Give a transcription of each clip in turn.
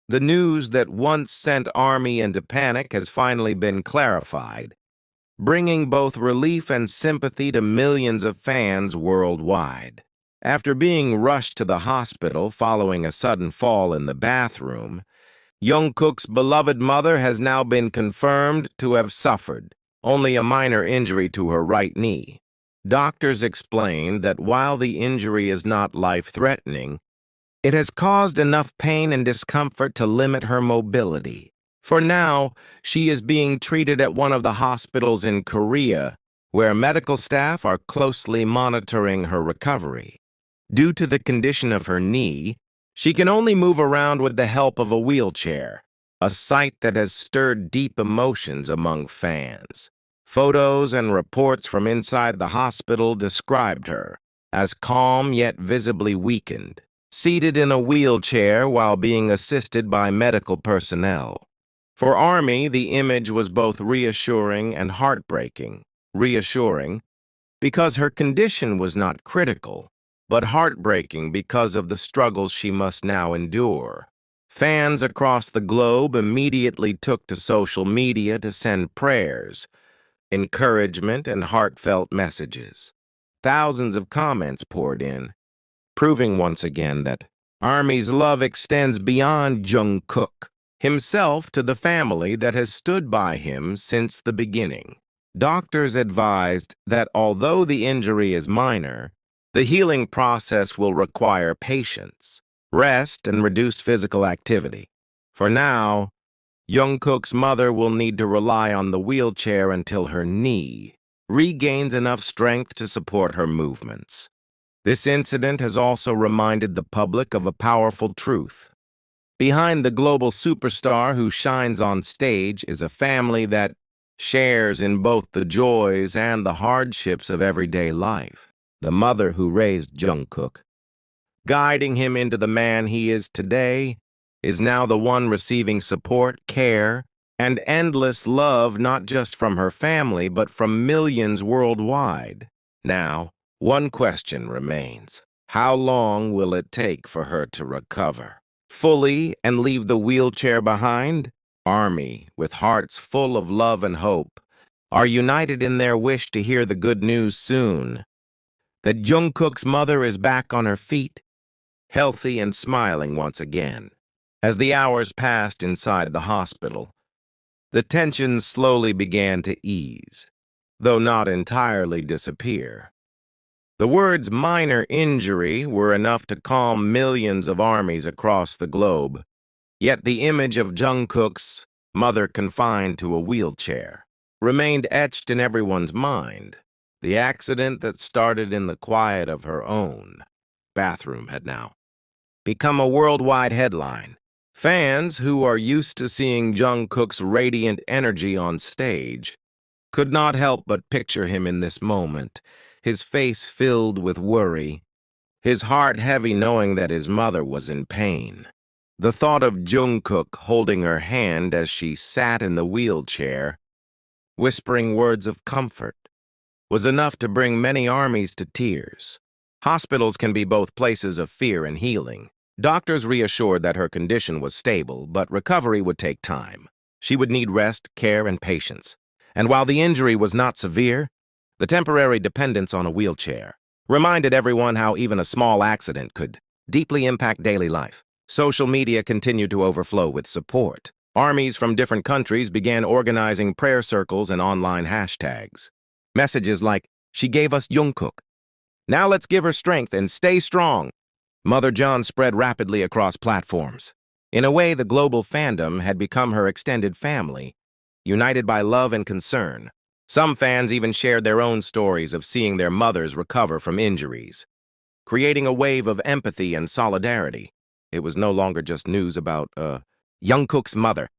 The news that once sent ARMY into panic has finally been clarified, bringing both relief and sympathy to millions of fans worldwide. After being rushed to the hospital following a sudden fall in the bathroom, Jungkook's beloved mother has now been confirmed to have suffered only a minor injury to her right knee. Doctors explained that while the injury is not life-threatening, it has caused enough pain and discomfort to limit her mobility. For now, she is being treated at one of the hospitals in Korea, where medical staff are closely monitoring her recovery. Due to the condition of her knee, she can only move around with the help of a wheelchair, a sight that has stirred deep emotions among fans. Photos and reports from inside the hospital described her as calm yet visibly weakened, seated in a wheelchair while being assisted by medical personnel. For ARMY, the image was both reassuring and heartbreaking. Reassuring because her condition was not critical, but heartbreaking because of the struggles she must now endure. Fans across the globe immediately took to social media to send prayers, encouragement, and heartfelt messages. Thousands of comments poured in, proving once again that ARMY's love extends beyond Jungkook himself to the family that has stood by him since the beginning. Doctors advised that although the injury is minor, the healing process will require patience, rest, and reduced physical activity. For now, Jungkook's mother will need to rely on the wheelchair until her knee regains enough strength to support her movements. This incident has also reminded the public of a powerful truth. Behind the global superstar who shines on stage is a family that shares in both the joys and the hardships of everyday life. The mother who raised Jungkook, guiding him into the man he is today, is now the one receiving support, care, and endless love not just from her family but from millions worldwide. Now, one question remains. How long will it take for her to recover fully and leave the wheelchair behind? ARMY, with hearts full of love and hope, are united in their wish to hear the good news soon. That Jungkook's mother is back on her feet, healthy and smiling once again. As the hours passed inside the hospital, the tension slowly began to ease, though not entirely disappear. The words minor injury were enough to calm millions of ARMYs across the globe, yet the image of Jungkook's mother confined to a wheelchair remained etched in everyone's mind. The accident that started in the quiet of her own bathroom had now become a worldwide headline. Fans who are used to seeing Jungkook's radiant energy on stage could not help but picture him in this moment, his face filled with worry, his heart heavy knowing that his mother was in pain. The thought of Jungkook holding her hand as she sat in the wheelchair, whispering words of comfort, was enough to bring many ARMYs to tears. Hospitals can be both places of fear and healing. Doctors reassured that her condition was stable, but recovery would take time. She would need rest, care, and patience. And while the injury was not severe, the temporary dependence on a wheelchair reminded everyone how even a small accident could deeply impact daily life. Social media continued to overflow with support. ARMYs from different countries began organizing prayer circles and online hashtags. Messages like, "She gave us Jungkook. Now let's give her strength and stay strong." Mother John spread rapidly across platforms. In a way, the global fandom had become her extended family, united by love and concern. Some fans even shared their own stories of seeing their mothers recover from injuries, creating a wave of empathy and solidarity. It was no longer just news about Jungkook's mother.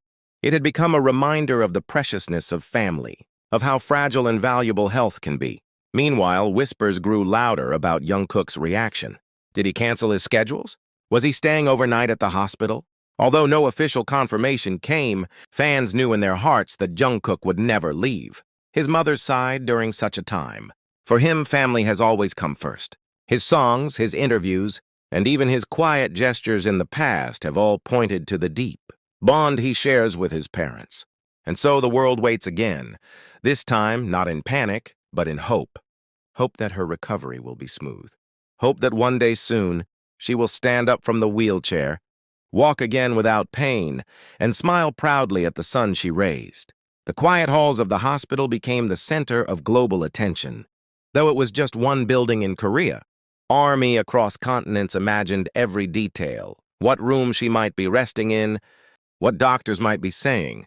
It had become a reminder of the preciousness of family, of how fragile and valuable health can be. Meanwhile, whispers grew louder about Jungkook's reaction. Did he cancel his schedules? Was he staying overnight at the hospital? Although no official confirmation came, fans knew in their hearts that Jungkook would never leave his mother's side during such a time. For him, family has always come first. His songs, his interviews, and even his quiet gestures in the past have all pointed to the deep bond he shares with his parents. And so the world waits again, this time not in panic, but in hope. Hope that her recovery will be smooth. Hope that one day soon she will stand up from the wheelchair, walk again without pain, and smile proudly at the son she raised. The quiet halls of the hospital became the center of global attention. Though it was just one building in Korea, army across continents imagined every detail, what room she might be resting in, what doctors might be saying,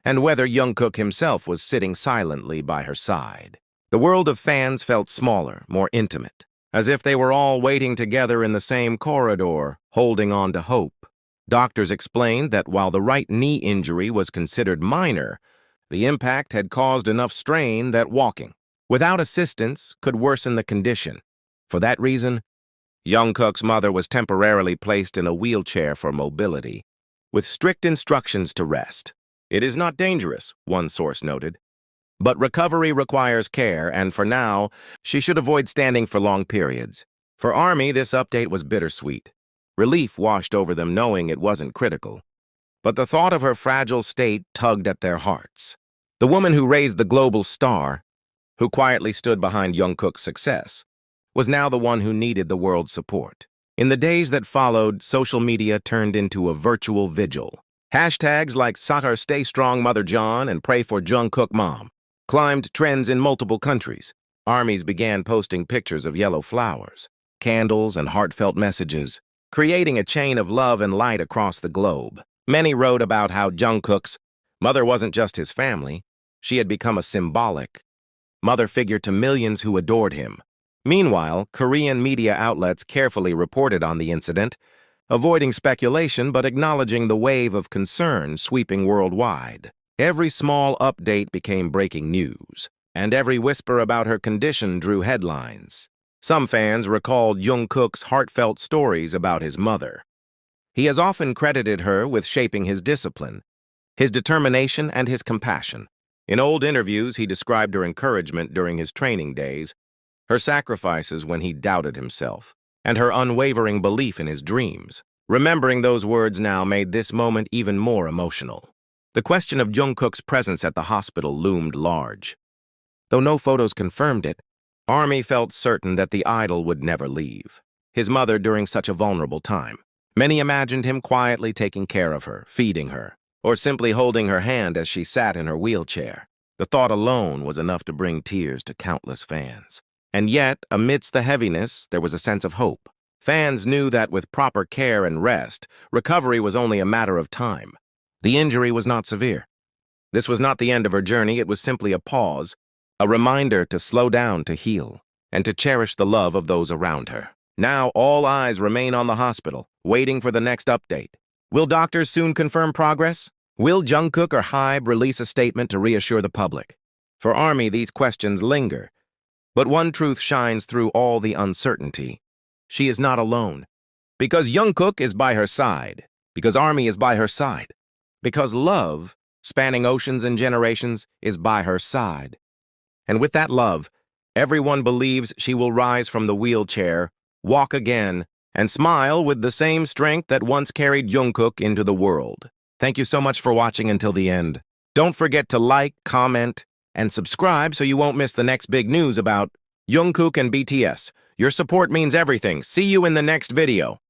and whether Jungkook himself was sitting silently by her side. The world of fans felt smaller, more intimate, as if they were all waiting together in the same corridor, holding on to hope. Doctors explained that while the right knee injury was considered minor, the impact had caused enough strain that walking without assistance could worsen the condition. For that reason, Jungkook's mother was temporarily placed in a wheelchair for mobility, with strict instructions to rest. It is not dangerous, one source noted, but recovery requires care, and for now, she should avoid standing for long periods. For Army, this update was bittersweet. Relief washed over them knowing it wasn't critical. But the thought of her fragile state tugged at their hearts. The woman who raised the global star, who quietly stood behind Jungkook's success, was now the one who needed the world's support. In the days that followed, social media turned into a virtual vigil. Hashtags like "Satar Stay Strong Mother John" and "Pray for Jungkook Mom" climbed trends in multiple countries. Armies began posting pictures of yellow flowers, candles, and heartfelt messages, creating a chain of love and light across the globe. Many wrote about how Jungkook's mother wasn't just his family, she had become a symbolic mother figure to millions who adored him. Meanwhile, Korean media outlets carefully reported on the incident, avoiding speculation but acknowledging the wave of concern sweeping worldwide. Every small update became breaking news, and every whisper about her condition drew headlines. Some fans recalled Jungkook's heartfelt stories about his mother. He has often credited her with shaping his discipline, his determination, and his compassion. In old interviews, he described her encouragement during his training days, her sacrifices when he doubted himself, and her unwavering belief in his dreams. Remembering those words now made this moment even more emotional. The question of Jungkook's presence at the hospital loomed large. Though no photos confirmed it, Army felt certain that the idol would never leave his mother during such a vulnerable time. Many imagined him quietly taking care of her, feeding her, or simply holding her hand as she sat in her wheelchair. The thought alone was enough to bring tears to countless fans. And yet, amidst the heaviness, there was a sense of hope. Fans knew that with proper care and rest, recovery was only a matter of time. The injury was not severe. This was not the end of her journey, it was simply a pause, a reminder to slow down, to heal, and to cherish the love of those around her. Now all eyes remain on the hospital, waiting for the next update. Will doctors soon confirm progress? Will Jungkook or Hybe release a statement to reassure the public? For Army, these questions linger. But one truth shines through all the uncertainty. She is not alone. Because Jungkook is by her side. Because Army is by her side. Because love, spanning oceans and generations, is by her side. And with that love, everyone believes she will rise from the wheelchair, walk again, and smile with the same strength that once carried Jungkook into the world. Thank you so much for watching until the end. Don't forget to like, comment, and subscribe so you won't miss the next big news about Jungkook and BTS. Your support means everything. See you in the next video.